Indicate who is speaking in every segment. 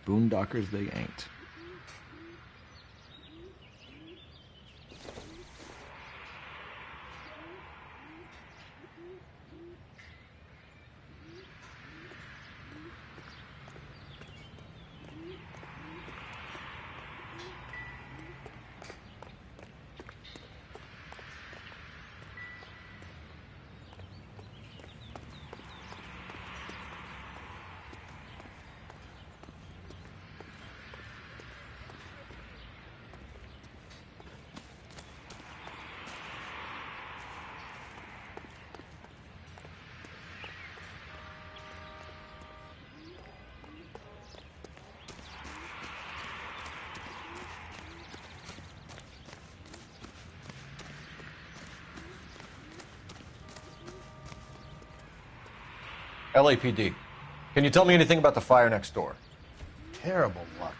Speaker 1: boondockers they ain't.
Speaker 2: LAPD. Can you tell me anything about the fire next door?
Speaker 3: Terrible luck.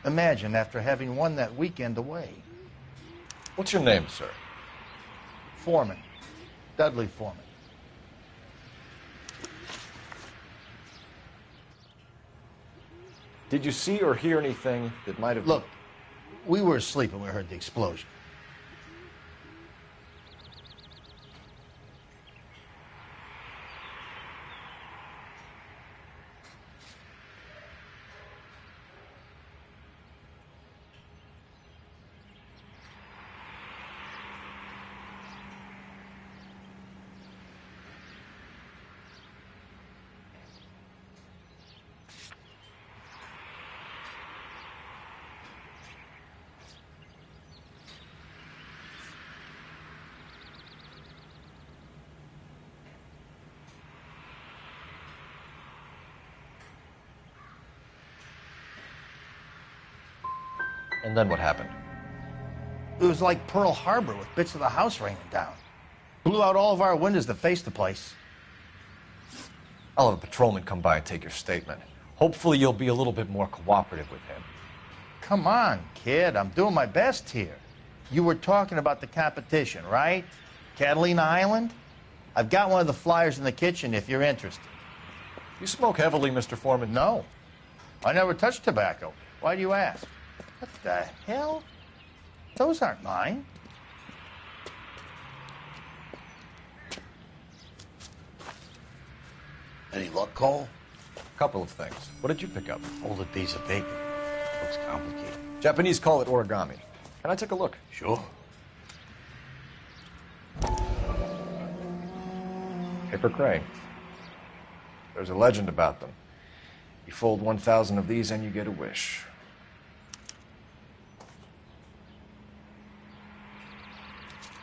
Speaker 3: Imagine after having won that weekend away.
Speaker 2: What's your name, sir?
Speaker 3: Foreman. Dudley Foreman.
Speaker 2: Did you see or hear anything that might have...
Speaker 3: Look, we were asleep when we heard the explosion.
Speaker 2: And then what happened?
Speaker 3: It was like Pearl Harbor with bits of the house raining down. Blew out all of our windows that faced the place.
Speaker 2: I'll have a patrolman come by and take your statement. Hopefully you'll be a little bit more cooperative with him.
Speaker 3: Come on, kid. I'm doing my best here. You were talking about the competition, right? Catalina Island? I've got one of the flyers in the kitchen if you're interested.
Speaker 2: You smoke heavily, Mr. Foreman?
Speaker 3: No. I never touched tobacco. Why do you ask? What the hell? Those aren't mine.
Speaker 4: Any luck, Cole?
Speaker 2: A couple of things. What did you pick up?
Speaker 4: Folded piece of paper. Looks complicated.
Speaker 2: Japanese call it origami. Can I take a look?
Speaker 4: Sure.
Speaker 2: Paper crane. There's a legend about them. You fold 1,000 of these and you get a wish.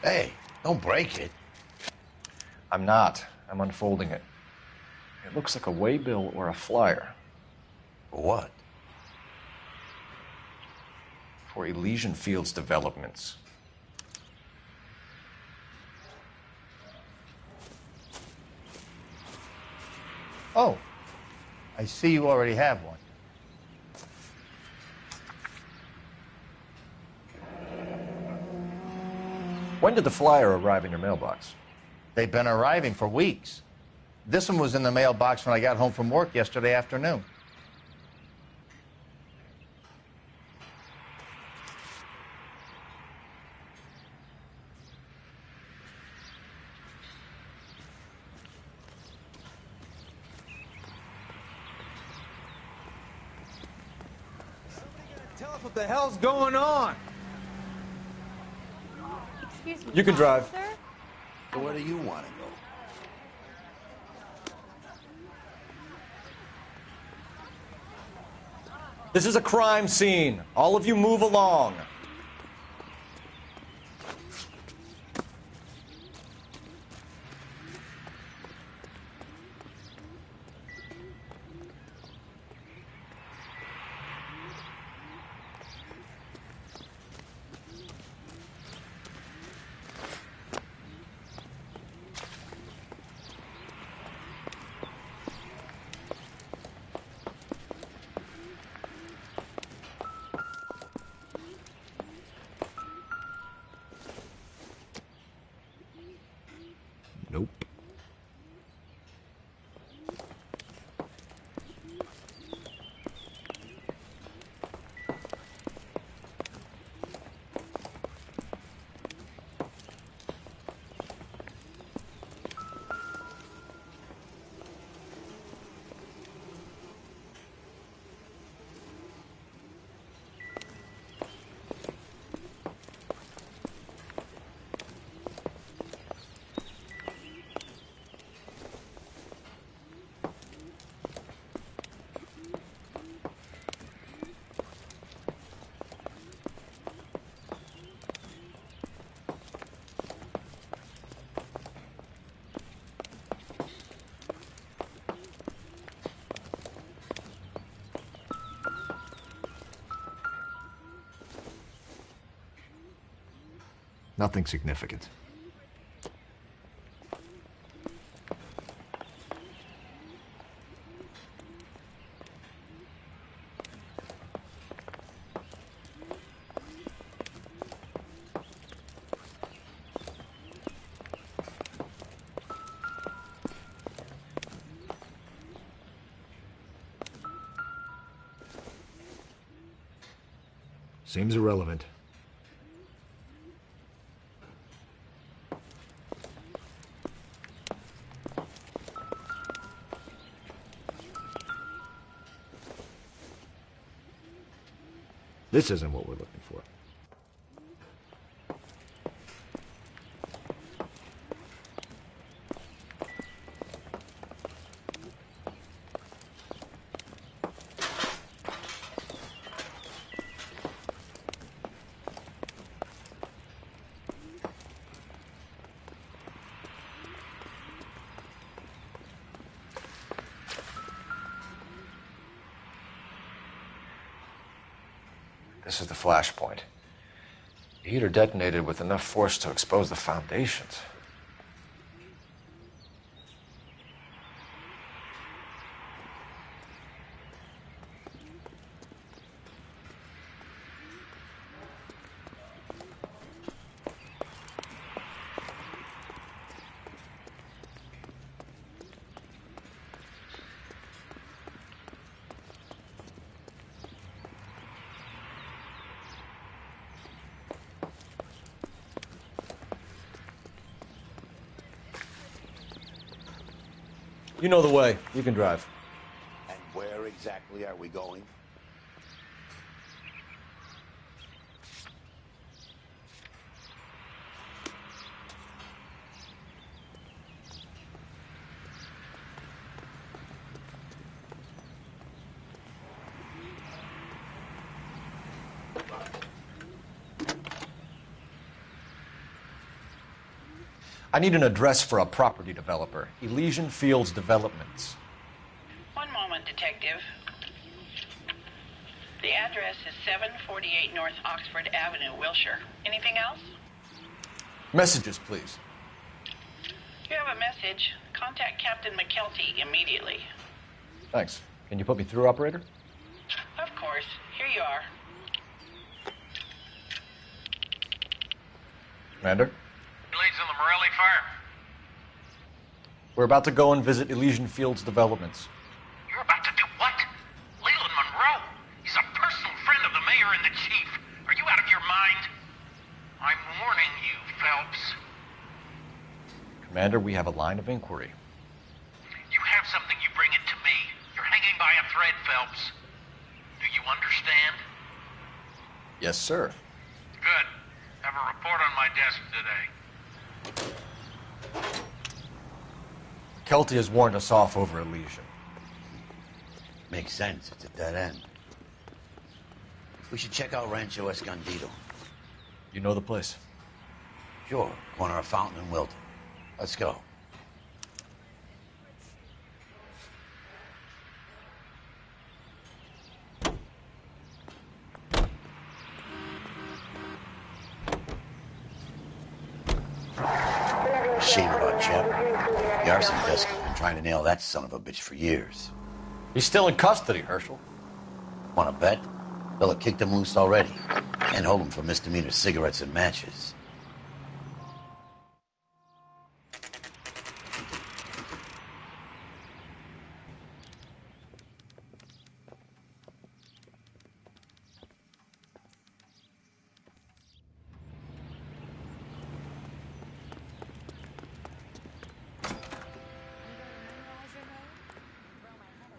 Speaker 4: Hey, don't break it.
Speaker 2: I'm not. I'm unfolding it. It looks like a waybill or a flyer.
Speaker 4: For what?
Speaker 2: For Elysian Fields developments.
Speaker 3: Oh, I see you already have one.
Speaker 2: When did the flyer arrive in your mailbox?
Speaker 3: They've been arriving for weeks. This one was in the mailbox when I got home from work yesterday afternoon.
Speaker 5: Tell us what the hell's going on.
Speaker 6: Excuse me.
Speaker 2: You can drive.
Speaker 6: Sir?
Speaker 4: So where do you want to go?
Speaker 2: This is a crime scene. All of you move along. Nothing significant. Seems irrelevant. This isn't what we're looking for. This is the flashpoint. The heater detonated with enough force to expose the foundations. You know the way. You can drive.
Speaker 4: And where exactly are we going?
Speaker 2: I need an address for a property developer. Elysian Fields Developments.
Speaker 1: One moment, Detective. The address is 748 North Oxford Avenue, Wilshire. Anything else?
Speaker 2: Messages, please.
Speaker 1: You have a message. Contact Captain McKelty immediately.
Speaker 2: Thanks. Can you put me through, operator?
Speaker 1: Of course. Here you are.
Speaker 2: Commander?
Speaker 6: Leads on the Morelli farm.
Speaker 2: We're about to go and visit Elysian Fields Developments.
Speaker 6: You're about to do what? Leland Munroe? He's a personal friend of the mayor and the chief. Are you out of your mind? I'm warning you, Phelps.
Speaker 2: Commander, we have a line of inquiry.
Speaker 6: You have something, you bring it to me. You're hanging by a thread, Phelps. Do you understand?
Speaker 2: Yes, sir.
Speaker 6: Good. Have a report on my desk today.
Speaker 2: Kelty has warned us off over Elysian.
Speaker 4: Makes sense. It's a dead end. We should check out Rancho Escondido.
Speaker 2: You know the place?
Speaker 4: Sure. Corner of Fountain and Wilton. Let's go. Shame about Chapman. The arson desk has been trying to nail that son of a bitch for years.
Speaker 2: He's still in custody, Herschel.
Speaker 4: Want to bet? They'll have kicked him loose already. Can't hold him for misdemeanor cigarettes and matches.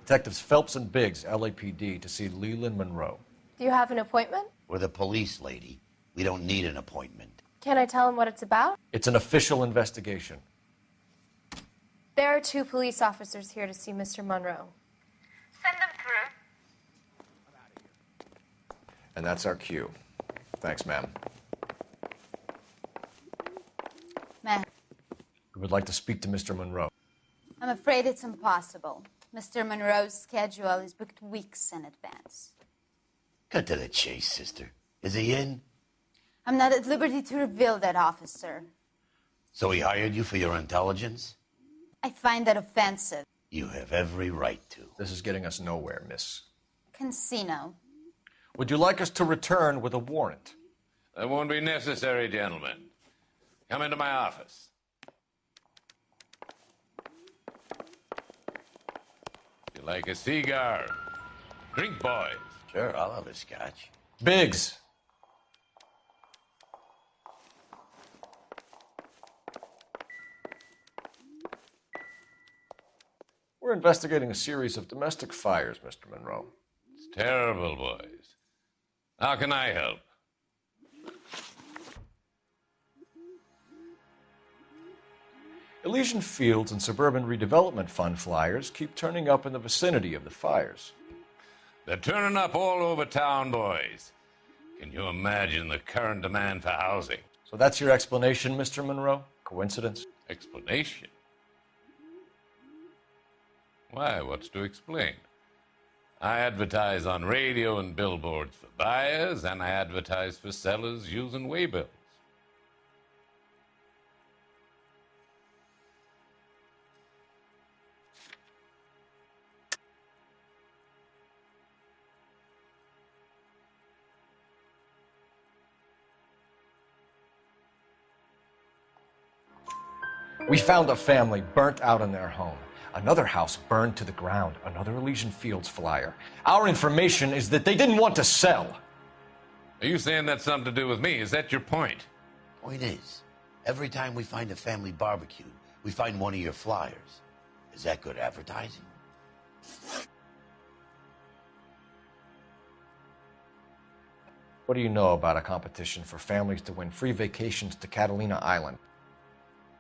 Speaker 2: Detectives Phelps and Biggs, LAPD, to see Leland Munroe.
Speaker 7: Do you have an appointment?
Speaker 4: We're the police, lady. We don't need an appointment.
Speaker 7: Can I tell him what it's about?
Speaker 2: It's an official investigation.
Speaker 7: There are 2 police officers here to see Mr. Munroe.
Speaker 1: Send them through.
Speaker 2: And that's our cue. Thanks, ma'am.
Speaker 8: Ma'am,
Speaker 2: We would like to speak to Mr. Munroe.
Speaker 8: I'm afraid it's impossible. Mr. Munroe's schedule is booked weeks in advance.
Speaker 4: Cut to the chase, sister. Is he in?
Speaker 8: I'm not at liberty to reveal that, officer.
Speaker 4: So he hired you for your intelligence?
Speaker 8: I find that offensive.
Speaker 4: You have every right to.
Speaker 2: This is getting us nowhere, miss.
Speaker 8: Casino.
Speaker 2: Would you like us to return with a warrant?
Speaker 9: That won't be necessary, gentlemen. Come into my office. You like a cigar? Drink, boys.
Speaker 4: Sure, I'll have a scotch.
Speaker 2: Biggs. We're investigating a series of domestic fires, Mr. Munroe.
Speaker 9: It's terrible, boys. How can I help?
Speaker 2: Elysian Fields and Suburban Redevelopment Fund flyers keep turning up in the vicinity of the fires.
Speaker 9: They're turning up all over town, boys. Can you imagine the current demand for housing?
Speaker 2: So that's your explanation, Mr. Munroe? Coincidence?
Speaker 9: Explanation? Why, what's to explain? I advertise on radio and billboards for buyers, and I advertise for sellers using waybills.
Speaker 2: We found a family burnt out in their home. Another house burned to the ground. Another Elysian Fields flyer. Our information is that they didn't want to sell.
Speaker 9: Are you saying that's something to do with me? Is that your point?
Speaker 4: Point is, every time we find a family barbecue, we find one of your flyers. Is that good advertising?
Speaker 2: What do you know about a competition for families to win free vacations to Catalina Island?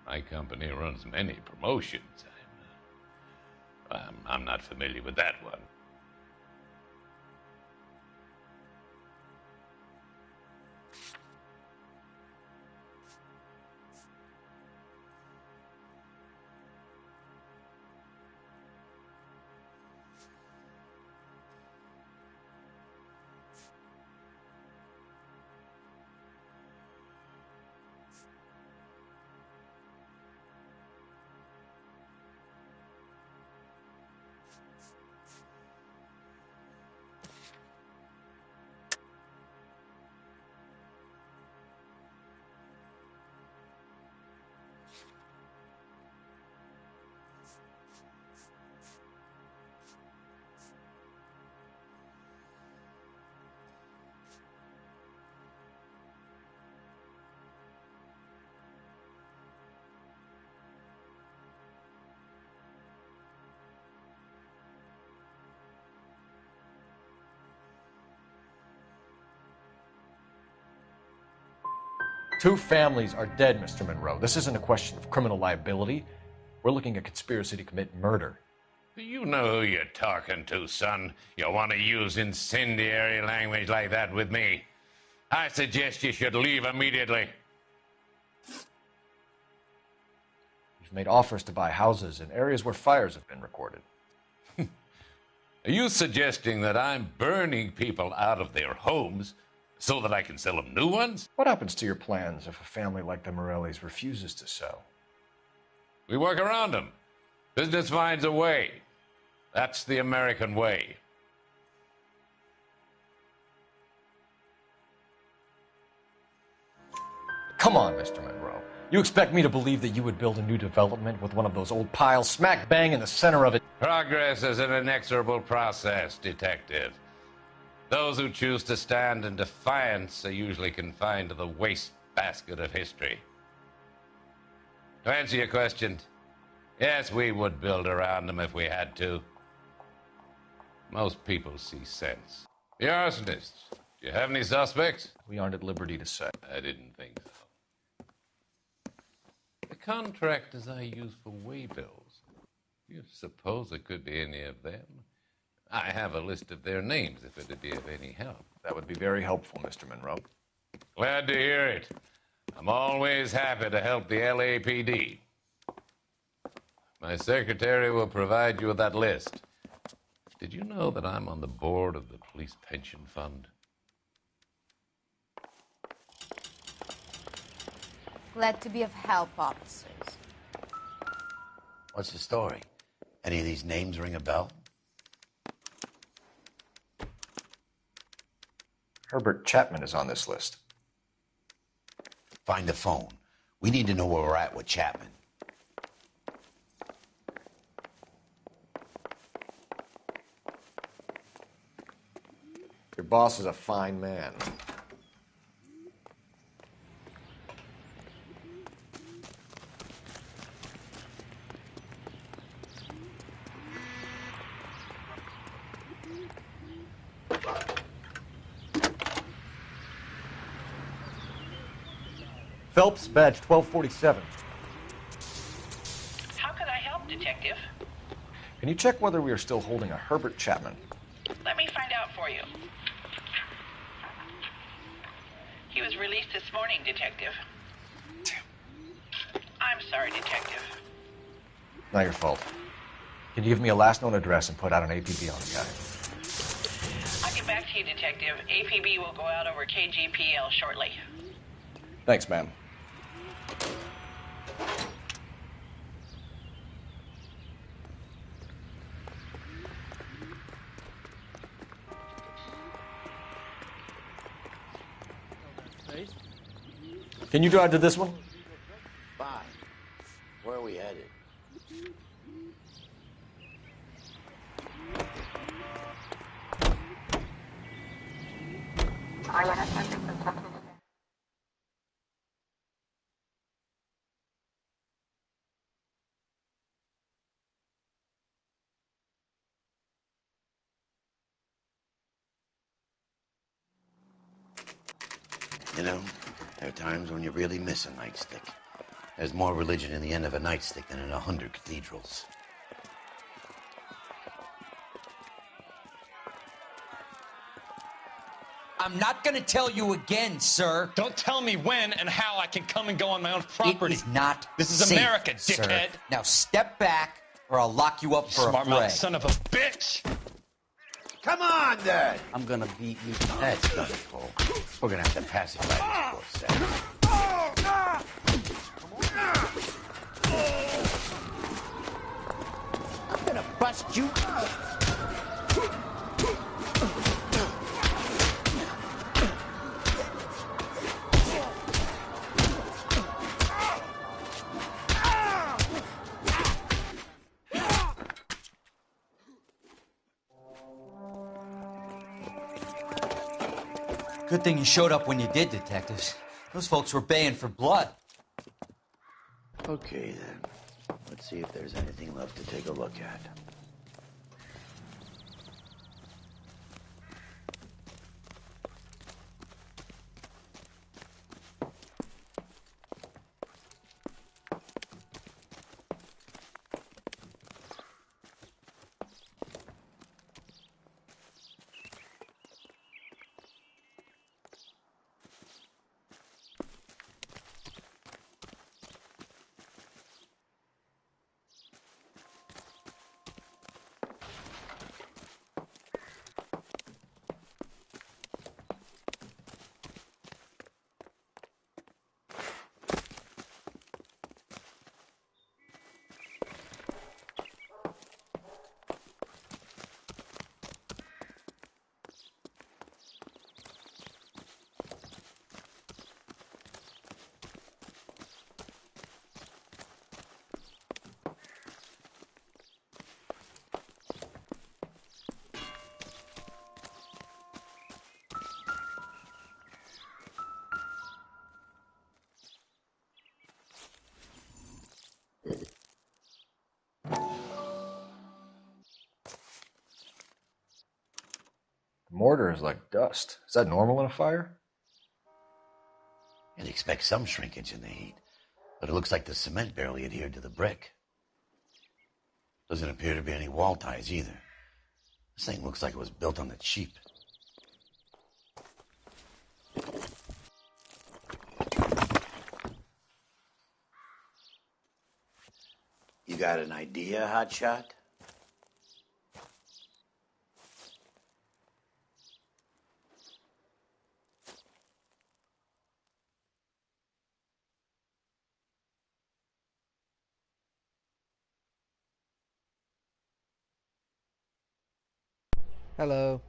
Speaker 9: My company runs many promotions. I'm not familiar with that one.
Speaker 2: Two families are dead, Mr. Munroe. This isn't a question of criminal liability. We're looking at conspiracy to commit murder.
Speaker 9: Do you know who you're talking to, son? You want to use incendiary language like that with me? I suggest you should leave immediately.
Speaker 2: You've made offers to buy houses in areas where fires have been recorded.
Speaker 9: Are you suggesting that I'm burning people out of their homes so that I can sell them new ones?
Speaker 2: What happens to your plans if a family like the Morellis refuses to sell?
Speaker 9: We work around them. Business finds a way. That's the American way.
Speaker 2: Come on, Mr. Munroe. You expect me to believe that you would build a new development with one of those old piles smack bang in the center of it?
Speaker 9: Progress is an inexorable process, detective. Those who choose to stand in defiance are usually confined to the wastebasket of history. To answer your question, yes, we would build around them if we had to. Most people see sense. The arsonists, do you have any suspects?
Speaker 2: We aren't at liberty to say.
Speaker 9: I didn't think so. The contractors I use for waybills, do you suppose it could be any of them? I have a list of their names if it would be of any help.
Speaker 2: That would be very helpful, Mr. Munroe.
Speaker 9: Glad to hear it. I'm always happy to help the LAPD. My secretary will provide you with that list. Did you know that I'm on the board of the police pension fund?
Speaker 8: Glad to be of help, officers.
Speaker 4: What's the story? Any of these names ring a bell?
Speaker 2: Herbert Chapman is on this list.
Speaker 4: Find the phone. We need to know where we're at with Chapman.
Speaker 2: Your boss is a fine man. Phelps, badge 1247.
Speaker 1: How could I help, Detective?
Speaker 2: Can you check whether we are still holding a Herbert Chapman?
Speaker 1: Let me find out for you. He was released this morning, Detective. I'm sorry, Detective.
Speaker 2: Not your fault. Can you give me a last known address and put out an APB on the guy?
Speaker 1: I'll get back to you, Detective. APB will go out over KGPL shortly.
Speaker 2: Thanks, ma'am. Can you drive to this one?
Speaker 4: Fine. Where are we headed? You know, there are times when you really miss a nightstick. There's more religion in the end of a nightstick than in 100 cathedrals.
Speaker 10: I'm not gonna tell you again, sir.
Speaker 11: Don't tell me when and how I can come and go on my own property.
Speaker 10: It is not
Speaker 11: This is
Speaker 10: safe,
Speaker 11: America, dickhead.
Speaker 10: Sir. Now step back, or I'll lock you up for a
Speaker 11: Smart mouth
Speaker 10: fray.
Speaker 11: son of a bitch!
Speaker 4: Come on, then! I'm gonna beat you. That's nothing, Cole. We're gonna have to pacify this poor set. I'm gonna bust you.
Speaker 10: Good thing you showed up when you did, detectives. Those folks were baying for blood.
Speaker 4: Okay, then. Let's see if there's anything left to take a look at.
Speaker 2: The mortar is like dust. Is that normal in a fire?
Speaker 4: You'd expect some shrinkage in the heat, but it looks like the cement barely adhered to the brick. Doesn't appear to be any wall ties either. This thing looks like it was built on the cheap. You got an idea, Hotshot?
Speaker 12: Hello.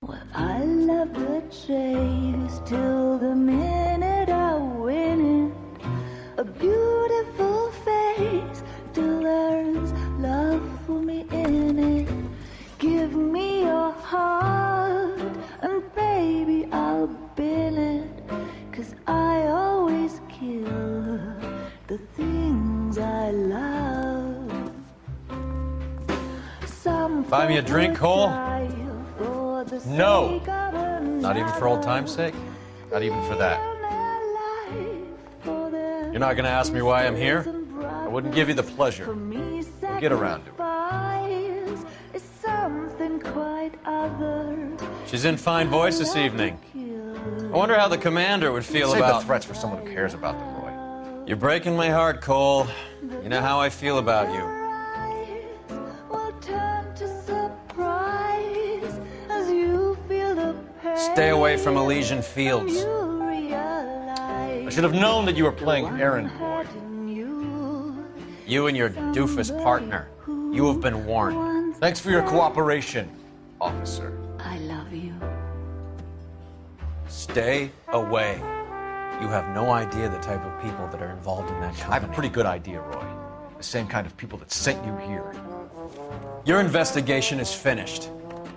Speaker 13: Well, I love the chase till the minute I win it. A beautiful face till there's love for me in it. Give me your heart and baby I'll bin it. 'Cause I always kill the things I love.
Speaker 2: Buy me a drink, Cole? No. Not even for old time's sake? Not even for that. You're not going to ask me why I'm here? I wouldn't give you the pleasure. We'll get around to it. She's in fine voice this evening. I wonder how the commander would feel about... Save the threats for someone who cares about them, Roy. You're breaking my heart, Cole. You know how I feel about you. Stay away from Elysian Fields. I should have known that you were playing errand boy. You and your doofus partner. You have been warned. Thanks for your cooperation, officer.
Speaker 13: I love you.
Speaker 2: Stay away. You have no idea the type of people that are involved in that company. I have a pretty good idea, Roy. The same kind of people that sent you here. Your investigation is finished.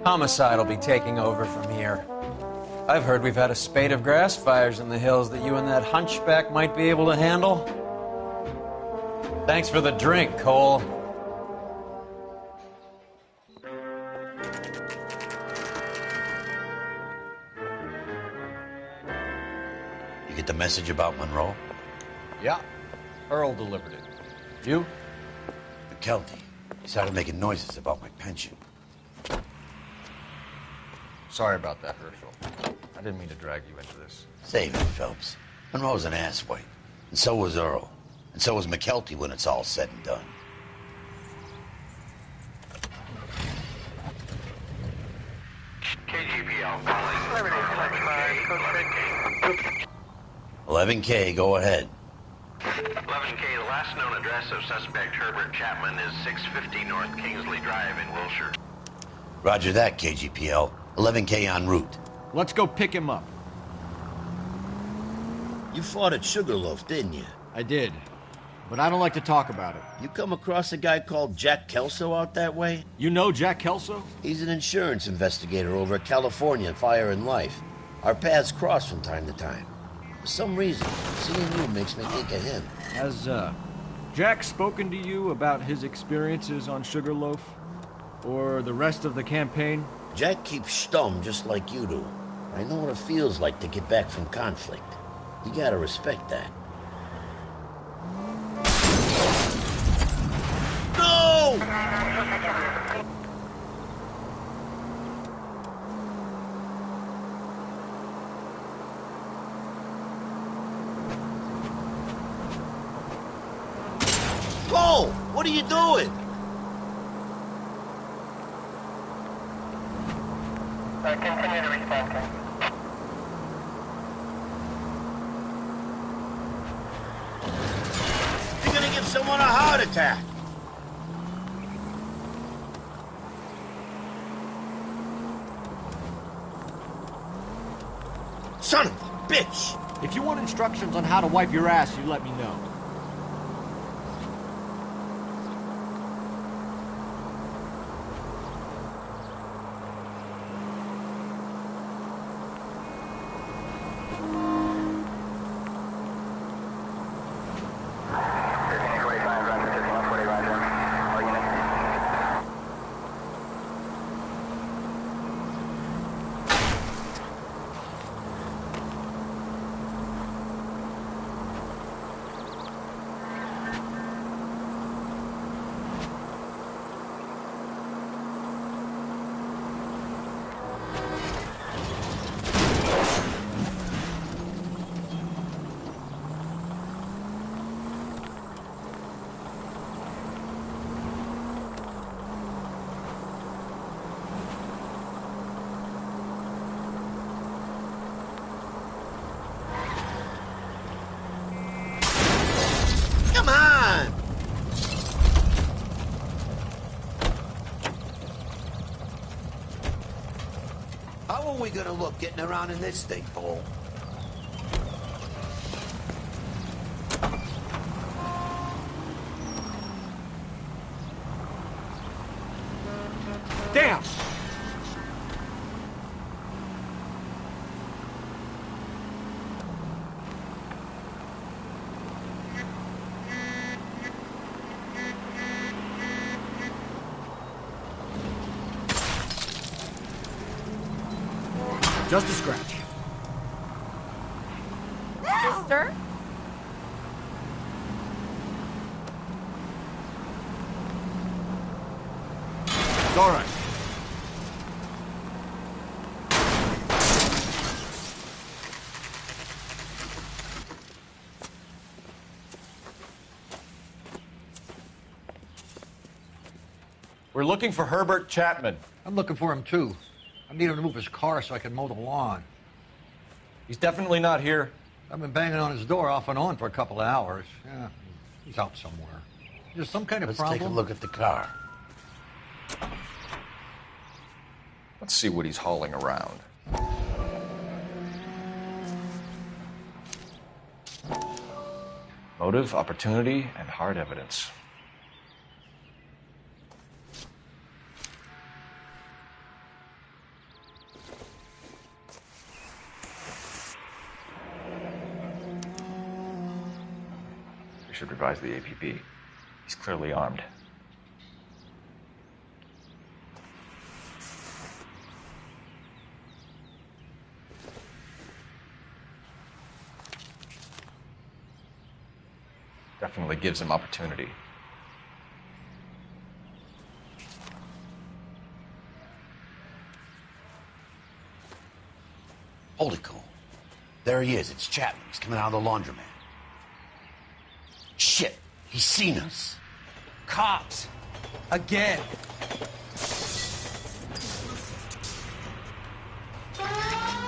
Speaker 2: Homicide will be taking over from here. I've heard we've had a spate of grass fires in the hills that you and that hunchback might be able to handle. Thanks for the drink, Cole.
Speaker 4: You get the message about Munroe?
Speaker 2: Yeah. Earl delivered it. You?
Speaker 4: McKelty. He started making noises about my pension.
Speaker 2: Sorry about that, Herschel. I didn't mean to drag you into this.
Speaker 4: Save it, Phelps. Munroe's an asswipe. And so was Earl. And so was McKelty when it's all said and done.
Speaker 6: KGPL calling.
Speaker 4: 11K, go ahead.
Speaker 6: 11K, the last known address of suspect Herbert Chapman is 650 North Kingsley Drive in Wilshire.
Speaker 4: Roger that, KGPL. 11K en route.
Speaker 2: Let's go pick him up.
Speaker 14: You fought at Sugarloaf, didn't you?
Speaker 15: I did, but I don't like to talk about it.
Speaker 14: You come across a guy called Jack Kelso out that way?
Speaker 15: You know Jack Kelso?
Speaker 14: He's an insurance investigator over at California Fire and Life. Our paths cross from time to time. For some reason, seeing you makes me think of him.
Speaker 15: Has, Jack spoken to you about his experiences on Sugarloaf? Or the rest of the campaign?
Speaker 14: Jack keeps stum just like you do. I know what it feels like to get back from conflict. You gotta respect that. No! Cole, what are you doing?
Speaker 6: Continue to respond to.
Speaker 14: You're gonna give someone a heart attack. Son of a bitch!
Speaker 15: If you want instructions on how to wipe your ass, you let me know.
Speaker 14: are we gonna look getting around in this thing, Cole?
Speaker 15: Damn! Just a scratch.
Speaker 7: Sister?
Speaker 15: It's all right.
Speaker 2: We're looking for Herbert Chapman.
Speaker 12: I'm looking for him, too. I need him to move his car so I can mow the lawn.
Speaker 2: He's definitely not here.
Speaker 12: I've been banging on his door off and on for a couple of hours. Yeah, he's out somewhere. Is there some kind of problem?
Speaker 4: Let's take a look at the car.
Speaker 2: Let's see what he's hauling around. Motive, opportunity, and hard evidence. We should revise the APB. He's clearly armed. Definitely gives him opportunity.
Speaker 4: Hold it, Cole. There he is. It's Chapman. He's coming out of the laundromat. Shit. He's seen us.
Speaker 5: Cops. Again.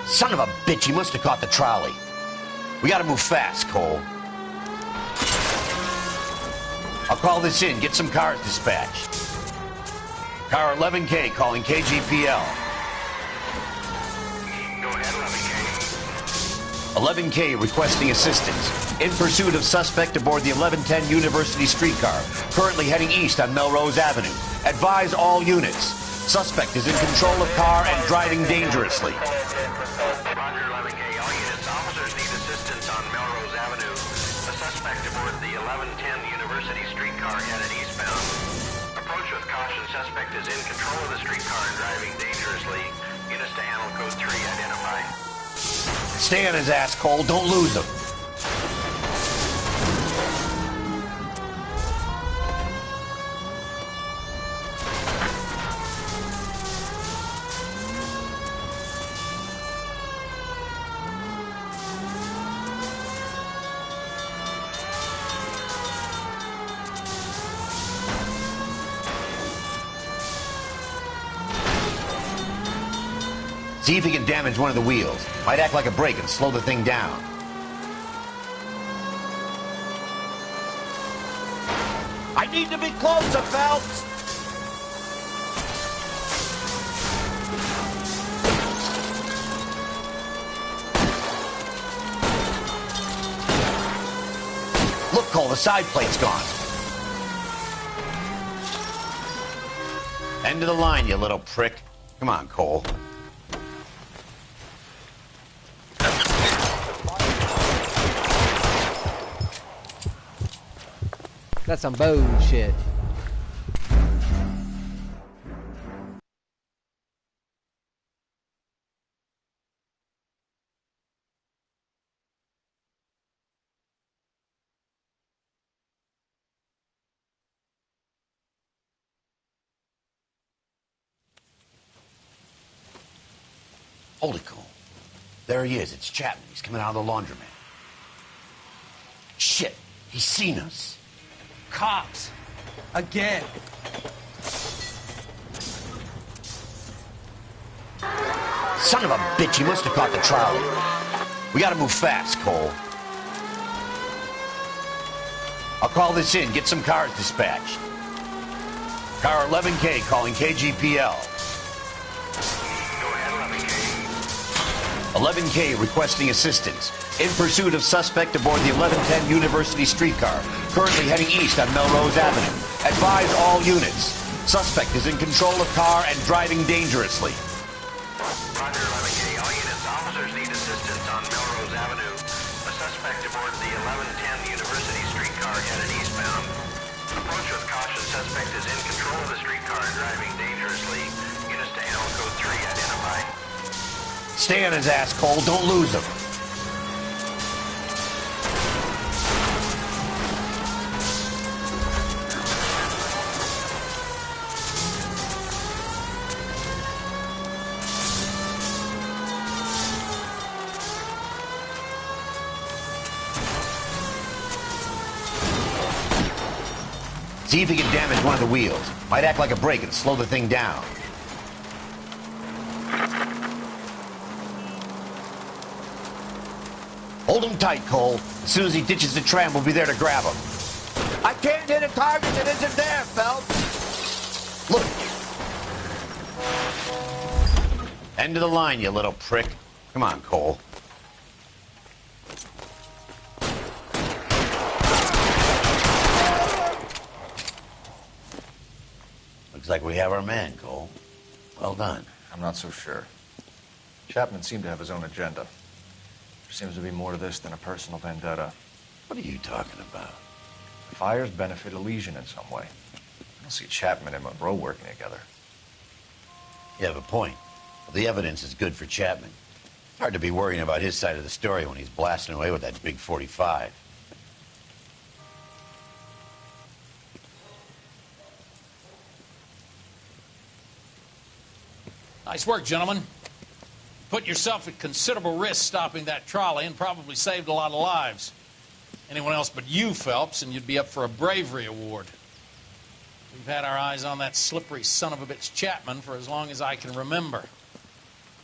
Speaker 4: Son of a bitch. He must have caught the trolley. We gotta move fast, Cole. I'll call this in. Get some cars dispatched. Car 11K calling KGPL.
Speaker 6: Go ahead, 11K.
Speaker 4: 11K requesting assistance. In pursuit of suspect aboard the 1110 University streetcar. Currently heading east on Melrose Avenue. Advise all units. Suspect is in control of car and driving dangerously.
Speaker 6: Roger, 11K. All units, officers need assistance on Melrose Avenue. A suspect aboard the 1110 University streetcar headed eastbound. Approach with caution. Suspect is in control of the streetcar and driving dangerously. Units to handle code 3 identified.
Speaker 4: Stay on his ass, Cole. Don't lose him. See if he can damage one of the wheels. Might act like a brake and slow the thing down.
Speaker 14: I need to be closer, Phelps!
Speaker 4: Look, Cole, the side plate's gone. End of the line, you little prick. Come on, Cole.
Speaker 16: That's some bullshit.
Speaker 4: Hold it, Cole. There he is. It's Chapman. He's coming out of the laundromat. Shit. He's seen us.
Speaker 5: Cops. Again.
Speaker 4: Son of a bitch. He must have caught the trolley. We gotta move fast, Cole. I'll call this in. Get some cars dispatched. Car 11K calling KGPL.
Speaker 6: Go ahead, 11K.
Speaker 4: 11K requesting assistance. In pursuit of suspect aboard the 1110 University streetcar, currently heading east on Melrose Avenue. Advise all units. Suspect is in control of car and driving dangerously.
Speaker 6: Roger, 11K. All units, officers need assistance on Melrose Avenue. A suspect aboard the 1110 University streetcar headed eastbound. Approach with caution. Suspect is in control of the streetcar and driving dangerously. Units to animal code 3 identify.
Speaker 4: Stay on his ass, Cole. Don't lose him. See if he can damage one of the wheels. Might act like a brake and slow the thing down. Hold him tight, Cole. As soon as he ditches the tram, we'll be there to grab him.
Speaker 14: I can't hit a target that isn't there, Phelps.
Speaker 4: Look. End of the line, you little prick. Come on, Cole. Looks like we have our man, Cole. Well done.
Speaker 2: I'm not so sure. Chapman seemed to have his own agenda. There seems to be more to this than a personal vendetta.
Speaker 4: What are you talking about?
Speaker 2: The fires benefit Elysian in some way. I don't see Chapman and Munroe working together.
Speaker 4: You have a point. Well, the evidence is good for Chapman. It's hard to be worrying about his side of the story when he's blasting away with that big 45.
Speaker 11: Nice work, gentlemen. Put yourself at considerable risk stopping that trolley and probably saved a lot of lives. Anyone else but you, Phelps, and you'd be up for a bravery award. We've had our eyes on that slippery son of a bitch Chapman for as long as I can remember.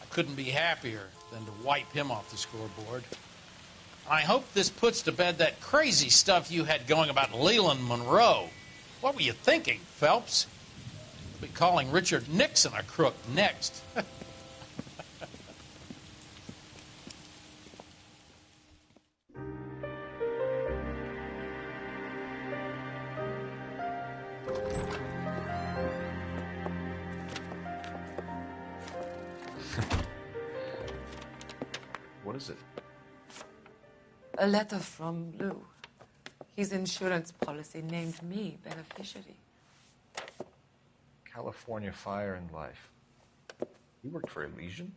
Speaker 11: I couldn't be happier than to wipe him off the scoreboard. I hope this puts to bed that crazy stuff you had going about Leland Munroe. What were you thinking, Phelps? We'll be calling Richard Nixon a crook next.
Speaker 2: What is it?
Speaker 17: A letter from Lou. His insurance policy named me beneficiary.
Speaker 2: California Fire and Life. You worked for Elysian?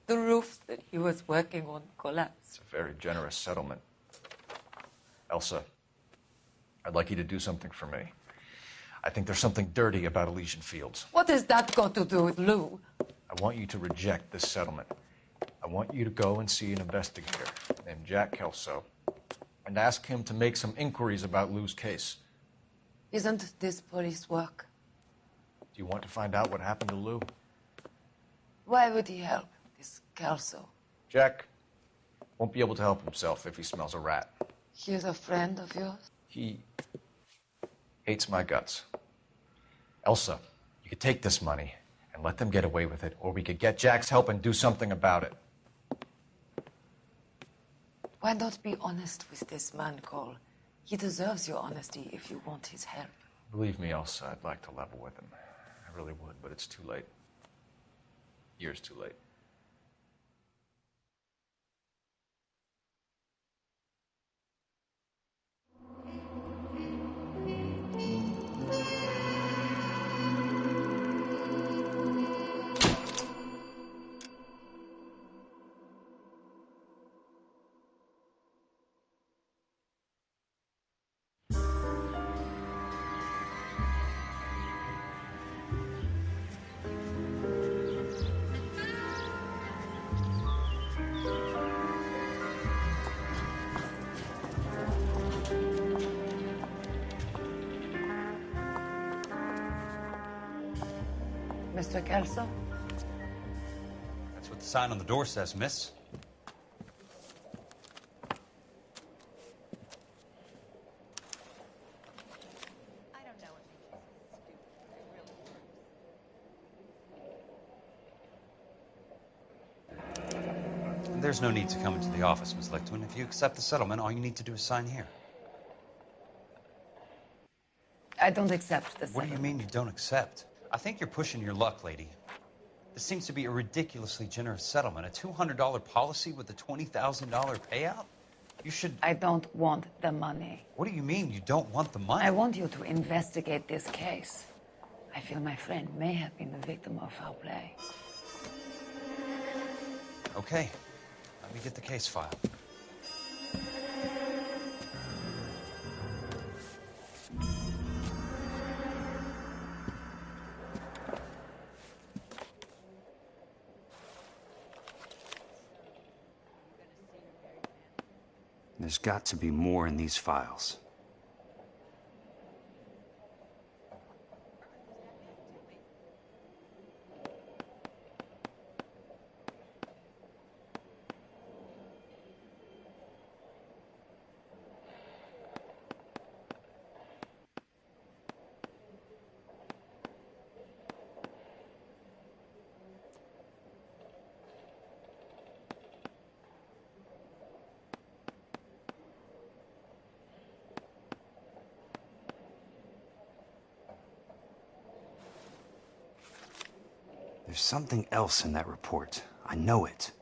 Speaker 17: The roof that he was working on collapsed.
Speaker 2: It's a very generous settlement. Elsa, I'd like you to do something for me. I think there's something dirty about Elysian Fields.
Speaker 17: What has that got to do with Lou?
Speaker 2: I want you to reject this settlement. I want you to go and see an investigator named Jack Kelso and ask him to make some inquiries about Lou's case.
Speaker 17: Isn't this police work?
Speaker 2: Do you want to find out what happened to Lou?
Speaker 17: Why would he help, this Kelso?
Speaker 2: Jack won't be able to help himself if he smells a rat.
Speaker 17: He's a friend of yours?
Speaker 2: He hates my guts. Elsa, you could take this money and let them get away with it, or we could get Jack's help and do something about it.
Speaker 17: Why not be honest with this man, Cole? He deserves your honesty if you want his help.
Speaker 2: Believe me, Elsa, I'd like to level with him. I really would, but it's too late. Years too late.
Speaker 17: Mr. Kelso?
Speaker 18: That's what the sign on the door says, miss. There's no need to come into the office, Ms. Lichtman. If you accept the settlement, all you need to do is sign here.
Speaker 17: I don't accept this.
Speaker 18: What do you mean you don't accept? I think you're pushing your luck, lady. This seems to be a ridiculously generous settlement. A $200 policy with a $20,000 payout? You should...
Speaker 17: I don't want the money.
Speaker 18: What do you mean you don't want the money?
Speaker 17: I want you to investigate this case. I feel my friend may have been the victim of foul play.
Speaker 18: Okay. Let me get the case file.
Speaker 19: There's got to be more in these files. There's something else in that report. I know it.